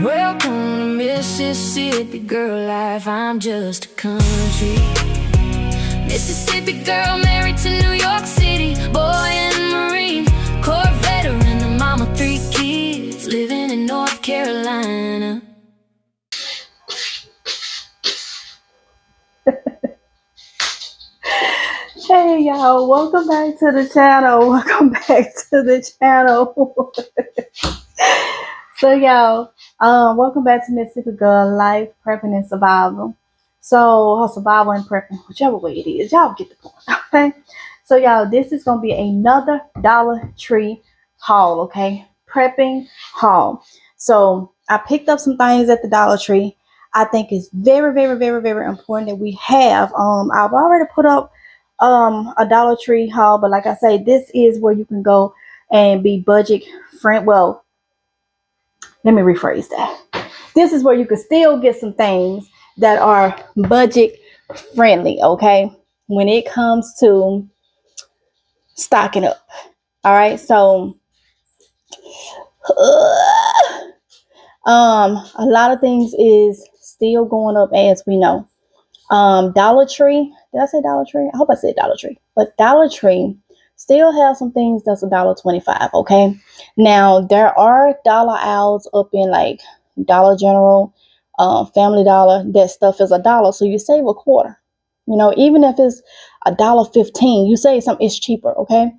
Welcome to Mississippi, girl life, I'm just a country Mississippi girl married to New York City, boy and Marine, Corps veteran, the mama, 3 kids, living in North Carolina. Hey y'all, welcome back to the channel. Welcome back to the channel. So y'all, welcome back to Mississippi Girl Life, Prepping and Survival. So survival and prepping, whichever way it is, y'all get the point. Okay. So y'all, this is gonna be another Dollar Tree haul, okay? Prepping haul. So I picked up some things at the Dollar Tree. I think it's very, very, very, very important that we have. I've already put up a Dollar Tree haul, but like I say, this is where you can go and be budget friend. Well, let me rephrase that. This is where you can still get some things that are budget friendly, okay? When it comes to stocking up. All right, so a lot of things is still going up, as we know. Dollar Tree, did I say Dollar Tree? I hope I said Dollar Tree. But Dollar Tree still have some things that's $1.25, okay? Now, there are dollar aisles up in like Dollar General, Family Dollar. That stuff is $1, so you save a quarter. You know, even if it's $1.15, you save something, it's cheaper, okay?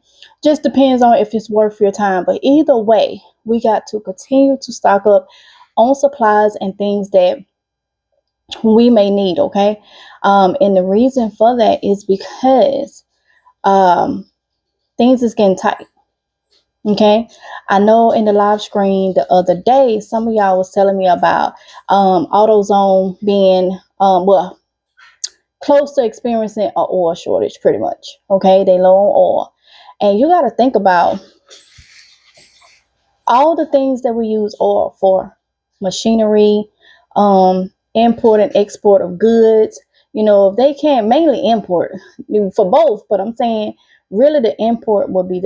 Just depends on if it's worth your time. But either way, we got to continue to stock up on supplies and things that we may need, okay? And the reason for that is because things is getting tight. Okay, I know in the live screen the other day, some of y'all was telling me about AutoZone being well, close to experiencing an oil shortage, pretty much. Okay, they low on oil, and you got to think about all the things that we use oil for: machinery, import and export of goods. You know, if they can't mainly import for both, but I'm saying really the import will be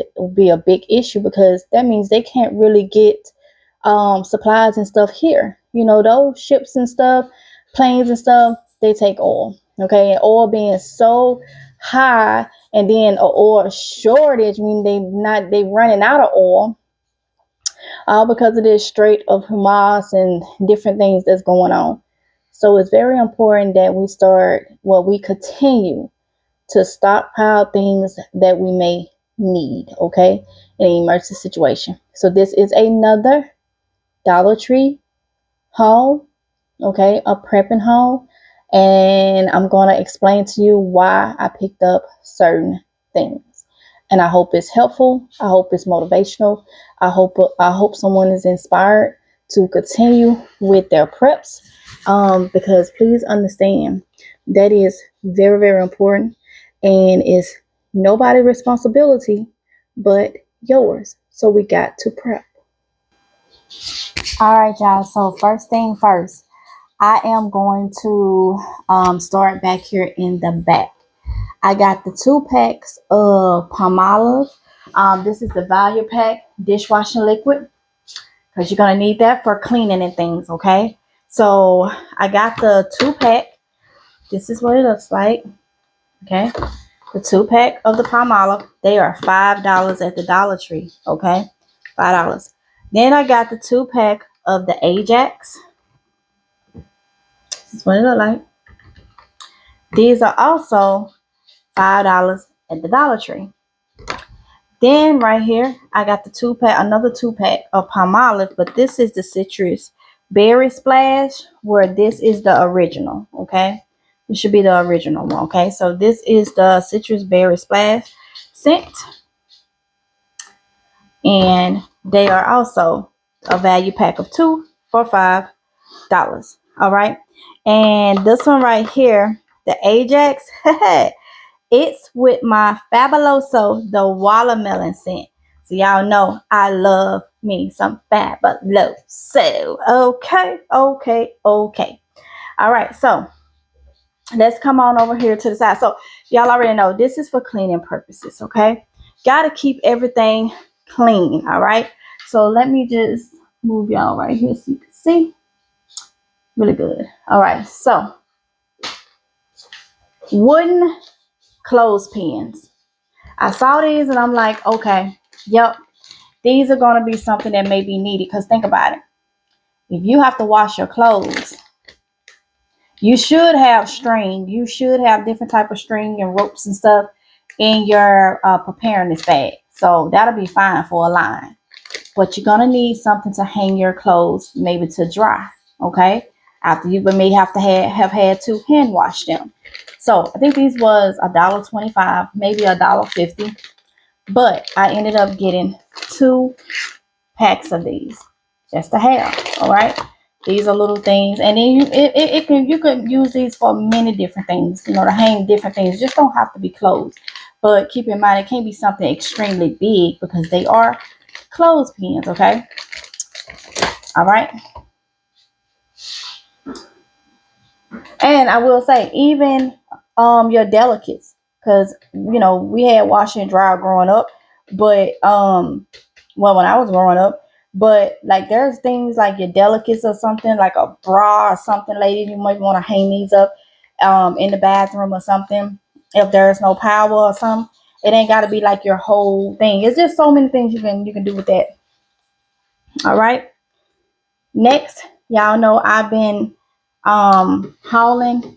a big issue, because that means they can't really get supplies and stuff here. You know, those ships and stuff, planes and stuff, they take oil. Okay, and oil being so high, and then a oil shortage, I mean they running out of oil, all because of this Strait of Hamas and different things that's going on. So it's very important that we continue to stockpile things that we may need, okay, in an emergency situation. So this is another Dollar Tree haul, okay, a prepping haul, and I'm going to explain to you why I picked up certain things. And I hope it's helpful. I hope it's motivational. I hope someone is inspired to continue with their preps, because please understand that is very, very important, and it's nobody's responsibility but yours. So we got to prep. All right, y'all. So first thing first, I am going to start back here in the back. I got the 2 packs of Palmolive. This is the value pack dishwashing liquid, because you're going to need that for cleaning and things, okay? So I got the 2 pack. This is what it looks like, okay? The 2 pack of the Palmolive. They are $5 at the Dollar Tree, okay? $5. Then I got the 2 pack of the Ajax. This is what it looks like. These are also $5 at the Dollar Tree. Then right here, I got the 2 pack, another 2 pack of Palmolive, but this is the citrus berry splash, where this is the original, okay? This should be the original one, okay? So this is the citrus berry splash scent, and they are also a value pack of 2 for $5. All right, and this one right here, the Ajax, it's with my Fabuloso, the watermelon scent. So y'all know I love me some Fabuloso. Okay. All right, so let's come on over here to the side. So y'all already know this is for cleaning purposes, okay? Got to keep everything clean, all right? So let me just move y'all right here so you can see. Really good. All right, so wooden clothespins. I saw these and I'm like, okay, yep, these are going to be something that may be needed. Because think about it. If you have to wash your clothes, you should have string. You should have different type of string and ropes and stuff in your preparedness bag. So that'll be fine for a line. But you're going to need something to hang your clothes, maybe to dry, okay? After you may have to have had to hand wash them. So I think these was $1.25, maybe $1.50. But I ended up getting 2 packs of these just to have. All right, these are little things, and then you could use these for many different things, you know, to hang different things. Just don't have to be clothes, but keep in mind it can't be something extremely big because they are clothespins. Okay, all right. And I will say, even your delicates, because you know we had washer and dryer growing up, but well, when I was growing up, but like there's things like your delicates or something, like a bra or something, ladies, you might want to hang these up in the bathroom or something. If there's no power or something, it ain't got to be like your whole thing. It's just so many things you can do with that. All right. Next, y'all know I've been hauling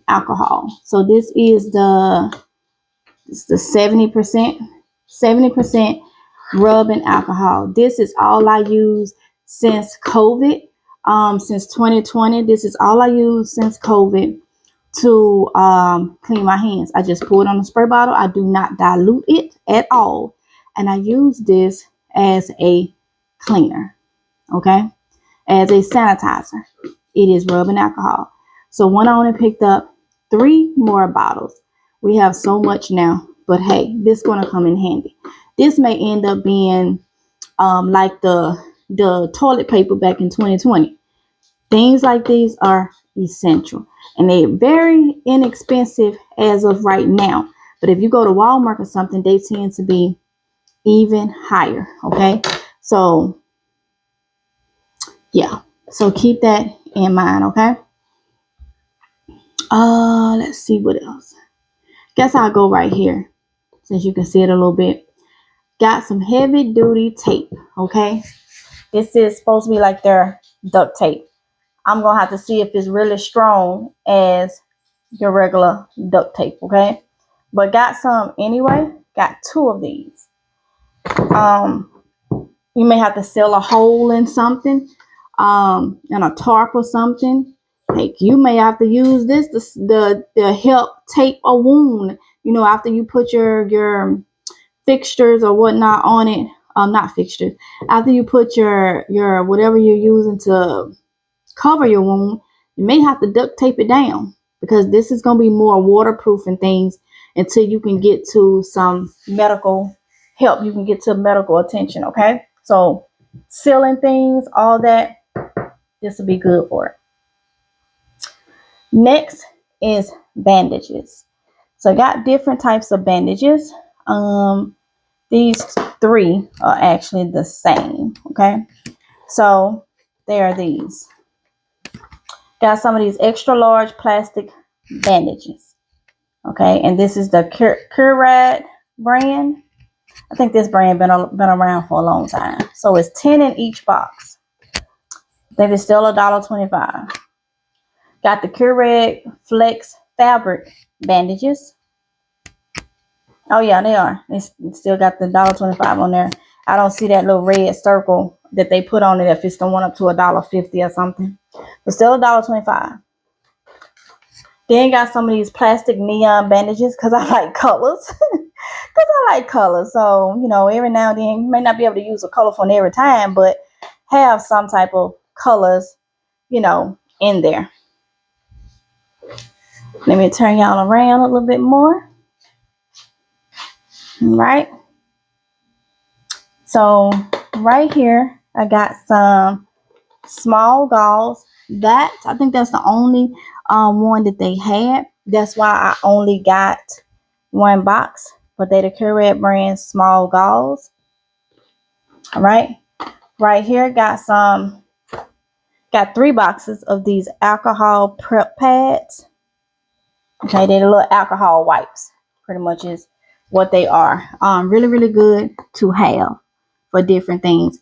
alcohol. So this is the 70% rubbing alcohol. This is all I use since COVID, since 2020. This is all I use since COVID to clean my hands. I just pour it on a spray bottle. I do not dilute it at all, and I use this as a cleaner, okay, as a sanitizer. It is rubbing alcohol. So one I only picked up 3 more bottles. We have so much now, but hey, this is going to come in handy. This may end up being like the toilet paper back in 2020. Things like these are essential, and they're very inexpensive as of right now. But if you go to Walmart or something, they tend to be even higher. Okay, so yeah, so keep that in mind. Okay. Let's see what else. Guess I'll go right here since you can see it a little bit. Got some heavy duty tape. Okay, this is supposed to be like their duct tape. I'm gonna have to see if it's really strong as your regular duct tape. Okay, but got some anyway. Got 2 of these. You may have to seal a hole in something, in a tarp or something. Like you may have to use this to help tape a wound. You know, after you put your fixtures or whatnot on it. Not fixtures. After you put your whatever you're using to cover your wound, you may have to duct tape it down because this is going to be more waterproof and things until you can get to some medical help. You can get to medical attention. Okay, so sealing things, all that, this will be good for it. Next is bandages. So I got different types of bandages. These 3 are actually the same. Okay, so they are these. Got some of these extra large plastic bandages. Okay, and this is the Curad brand. I think this brand been around for a long time. So it's 10 in each box. I think it's still $1.25. Got the Curad Flex fabric bandages. Oh yeah, they are. It's still got the $1.25 on there. I don't see that little red circle that they put on it if it's the one up to $1.50 or something. But still $1.25. Then got some of these plastic neon bandages because I like colors. So, you know, every now and then you may not be able to use a colorful one every time, but have some type of colors, you know, in there. Let me turn y'all around a little bit more. All right. So right here, I got some small gauze. I think that's the only one that they had. That's why I only got 1 box. But they the Curad brand small gauze. All right. Right here, got some Got 3 boxes of these alcohol prep pads. Okay, they're the little alcohol wipes. Pretty much is what they are. Really, really good to have for different things.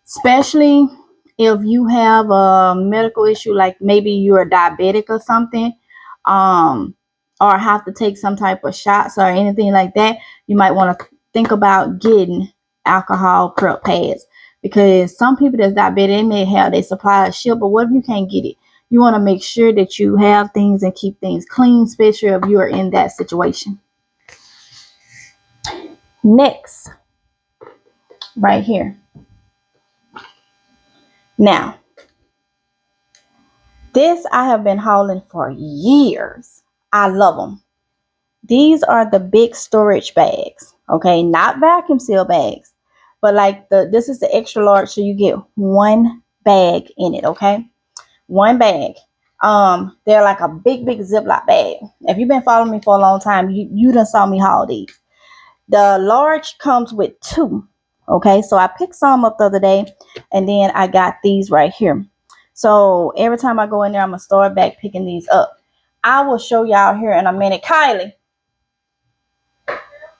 Especially if you have a medical issue, like maybe you're a diabetic or something, or have to take some type of shots or anything like that, you might want to think about getting alcohol prep pads, because some people that's diabetic, they may have their supply of shit, but what if you can't get it? You want to make sure that you have things and keep things clean, especially if you are in that situation. Next, right here. Now, this I have been hauling for years. I love them. These are the big storage bags, okay? Not vacuum seal bags, but like this is the extra large, so you get 1 bag in it, okay? 1 bag. They're like a big Ziploc bag. If you've been following me for a long time, you done saw me haul these. The large comes with 2, okay? So I picked some up the other day, and then I got these right here. So every time I go in there, I'm gonna start back picking these up. I will show y'all here in a minute. Kylie,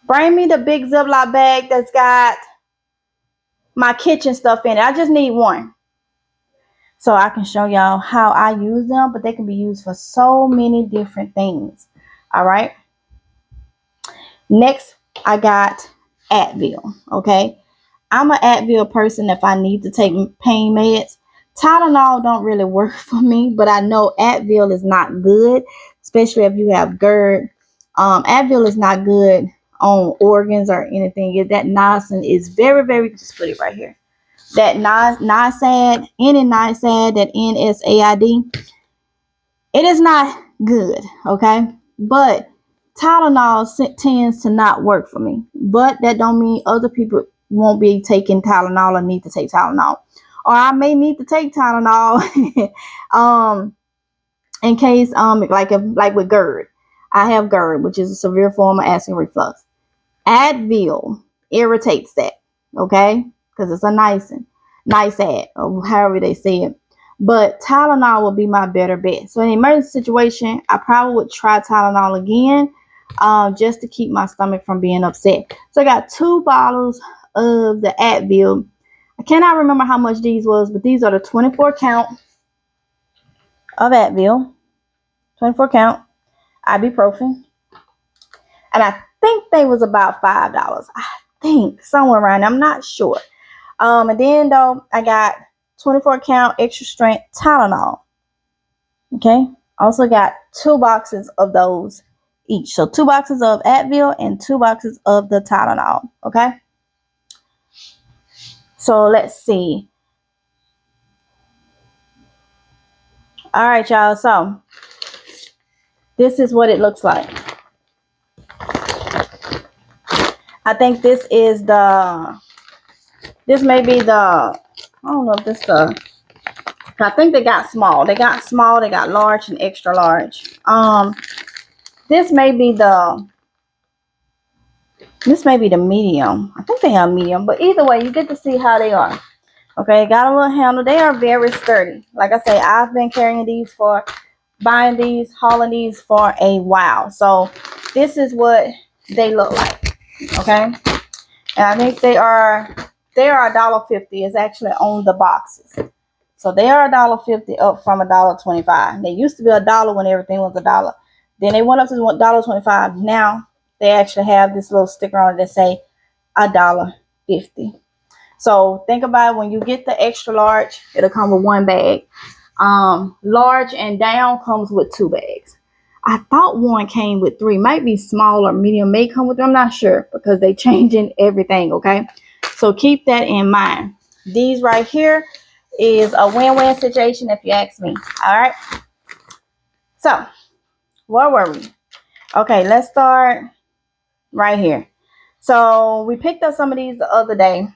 bring me the big Ziploc bag that's got my kitchen stuff in it. I just need 1. So I can show y'all how I use them, but they can be used for so many different things. All right. Next, I got Advil. Okay. I'm an Advil person if I need to take pain meds. Tylenol don't really work for me, but I know Advil is not good, especially if you have GERD. Advil is not good on organs or anything. That niacin is very, very, just put it right here. That NSAID, NSAID, that NSAID, it is not good, okay? But Tylenol tends to not work for me. But that don't mean other people won't be taking Tylenol or need to take Tylenol. Or I may need to take Tylenol in case like with GERD. I have GERD, which is a severe form of acid reflux. Advil irritates that, okay? Because it's a NSAID, or however they say it. But Tylenol will be my better bet. So in an emergency situation, I probably would try Tylenol again, just to keep my stomach from being upset. So I got 2 bottles of the Advil. I cannot remember how much these was, but these are the 24 count of Advil. 24 count ibuprofen. And I think they was about $5. I think somewhere around there. I'm not sure. And then though, I got 24 count extra strength Tylenol. Okay. Also got 2 boxes of those each. So 2 boxes of Advil and 2 boxes of the Tylenol. Okay. So let's see. All right, y'all. So this is what it looks like. I think this may be the, I don't know if this I think they got small. They got small, they got large and extra large. This may be the medium. I think they have medium, but either way, you get to see how they are. Okay, got a little handle. They are very sturdy. Like I say, I've been carrying these buying these, hauling these for a while. So this is what they look like. Okay, and I think they are $1.50. It's actually on the boxes. So they are $1.50 up from $1.25. They used to be $1 when everything was $1. Then they went up to $1.25. Now they actually have this little sticker on it that say $1.50. So think about it, when you get the extra large, it'll come with 1 bag. Large and down comes with 2 bags. I thought 1 came with 3. Might be small or medium, may come with 3. I'm not sure because they changing everything, okay? So keep that in mind. These right here is a win-win situation if you ask me. All right. So where were we? Okay, let's start right here. So we picked up some of these the other day.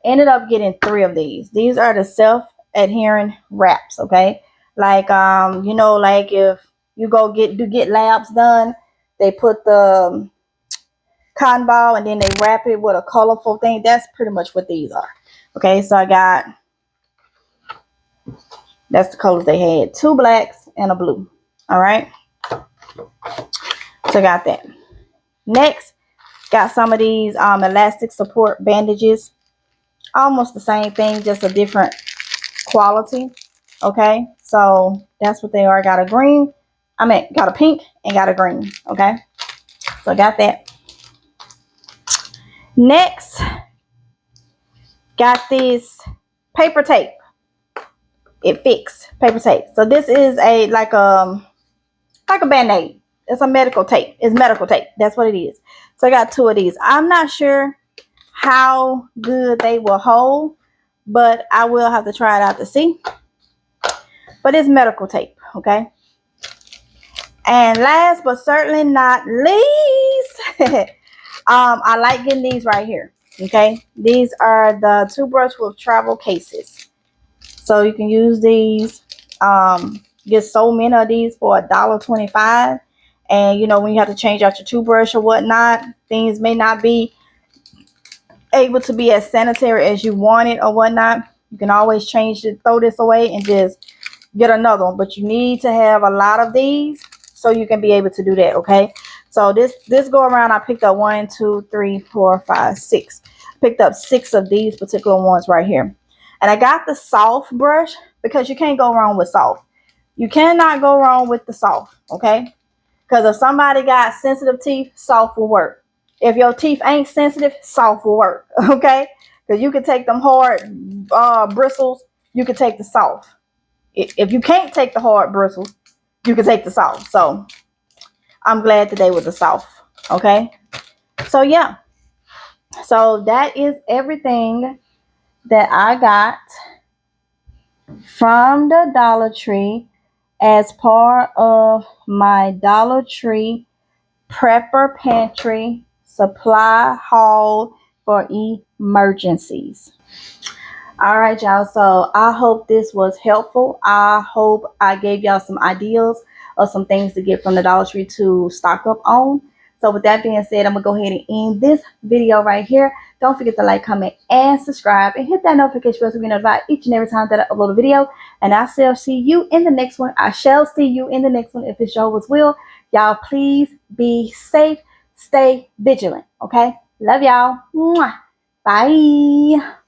Ended up getting 3 of these. These are the self-adhering wraps, okay? Like like if you go get labs done, they put the cotton ball and then they wrap it with a colorful thing. That's pretty much what these are. Okay, so I got That's the colors they had. 2 blacks and a blue. All right. So got that. Next, got some of these elastic support bandages. Almost the same thing, just a different quality. Okay. So that's what they are. Got a green. Got a pink and got a green. Okay. So I got that. Next, got this paper tape. It fixed paper tape. So this is a like a Band-Aid. It's a medical tape. It's medical tape. That's what it is. So I got 2 of these. I'm not sure how good they will hold, but I will have to try it out to see. But it's medical tape, okay? And last but certainly not least, I like getting these right here, okay? These are the toothbrush with travel cases. So you can use these. Get so many of these for $1.25. And you know, when you have to change out your toothbrush or whatnot, things may not be able to be as sanitary as you want it or whatnot. You can always change it, throw this away and just get another one. But you need to have a lot of these so you can be able to do that, okay? So this go around, I picked up 1, 2, 3, 4, 5, 6. Picked up 6 of these particular ones right here. And I got the soft brush because you can't go wrong with soft. You cannot go wrong with the soft, okay? Because if somebody got sensitive teeth, soft will work. If your teeth ain't sensitive, soft will work, okay? Because you can take them hard bristles, you can take the soft. If you can't take the hard bristles, you can take the soft. So I'm glad today was the soft, okay? So yeah. So that is everything that I got from the Dollar Tree as part of my Dollar Tree Prepper Pantry supply haul for emergencies. All right, y'all. So I hope this was helpful. I hope I gave y'all some ideas of some things to get from the Dollar Tree to stock up on. So with that being said, I'm going to go ahead and end this video right here. Don't forget to like, comment, and subscribe. And hit that notification bell to be notified each and every time that I upload a video. And I shall see you in the next one. If it show was will. Y'all, please be safe. Stay vigilant. Okay? Love y'all. Mwah. Bye.